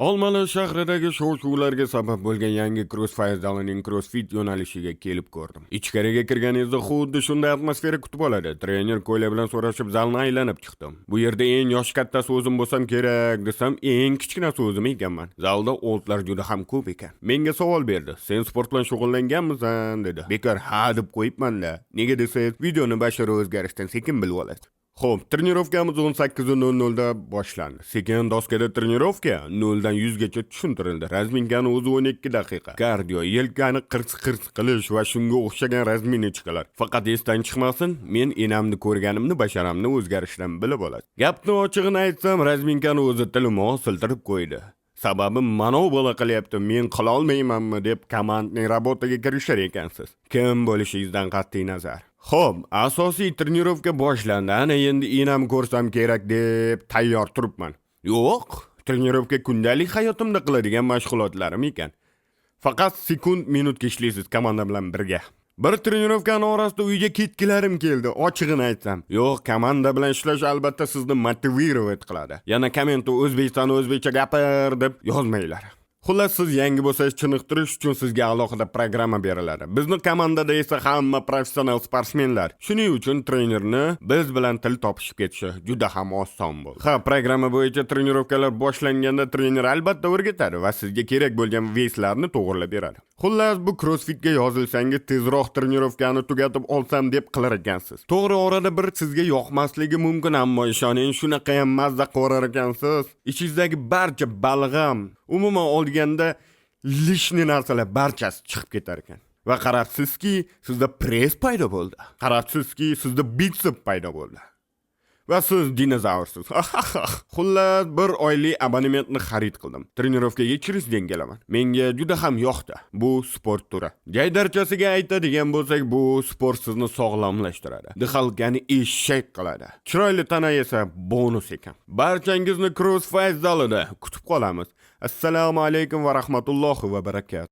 Olmali shahridagi shov-shuvlarga sabab bo'lgan yangi crossfire zalining crossfit yo'nalishiga kelib ko'rdim. Ichkariga kirganingizda xuddi shunday atmosfera kutib oladi. Trener Ko'yla bilan so'rashib zalni aylanib chiqdim. Bu yerda eng yosh kattasi o'zim bo'lsam kerak desam, eng kichkinasi o'zim ekanman. Zalda oldlar juda ham ko'p ekan. Menga savol berdi. Sen sport bilan shug'ullanganmisan dedi. Bekor ha deb qo'yibman-da. Nega desangiz, videoni bashara o'zgarishdan sekin bilib olasiz. Xo'p, trenirovkamiz 18:00 da boshlandi. Sekin doskada trenirovka 0 dan 100 gacha tushuntirildi. Razminkani o'zi 12 daqiqa. Kardio, yelkani qirs qilish va shunga o'xshagan razminechkalar. Faqat esdan chiqmasin, men enamni ko'rganimni basharamni o'zgarishdan bilib olasiz. Gapni ochig'ini aytsam, razminkani o'zi tilimo siltirib qo'ydi. Sababi manov bola qilyapti, men qila olmaymanmi deb komandning robotiga kirishar ekansiz. Kim bo'lishingizdan qat'iy nazar. Xo'p, asosiy trenirovka boshlandi. Ana endi enam ko'rsam kerak deb tayyor turibman. Yo'q, trenirovka kundalik hayotimda qiladigan mashg'ulotlarim ekan. Faqat sekund minutga ishlaysiz komanda bilan birga. Bir trenirovkani orasida uyga ketkilarim keldi, ochig'ini aytsam. Yo'q, komanda bilan ishlash albatta sizni motivirovать qiladi. Yana kommentda O'zbekiston o'zbekcha gapir deb yozmanglar. Xullas, siz yangi bo'lsangiz chiniqtirish uchun sizga alohida programma beriladi. Bizni komandada esa hamma professional sportsmenlar. Shuning uchun trenerni biz bilan til topishib ketishi juda ham oson bo'ldi. Ha, programma bo'yicha trenirovkalar boshlanganda trener albatta o'rgatadi va sizga kerak bo'lgan veyslarni to'g'rilab beradi. Xullas, bu crossfitga yozilsangiz tezroq trenirovkani tugatib olsam deb qilar ekansiz. To'g'ri, orada bir sizga yoqmasligi mumkin, ammo ishoning, shunaqa ham mazza qo'rar ekansiz. Ichingizdagi barcha balg'am, umuman olganda lishni narsalar barchasi chiqib ketar ekan. Va qarabsizki, sizda press paydo bo'ldi. Qarabsizki, sizda bitsep paydo bo'ldi. Va siz dinozavrsiz. Xullas, bir oylik abonementni xarid qildim. Trenirovkaga kirishdan kelaman. Menga juda ham yoqdi bu sport turi. Jaydarchasiga aytadigan bo'lsak, bu sport sizni sog'lomlashtiradi. Dixalkani eshak qiladi. Chiroyli tana esa bonus ekan. Barchangizni crossfire zalida kutib qolamiz. Assalomu alaykum va rahmatullohi va barakatuh.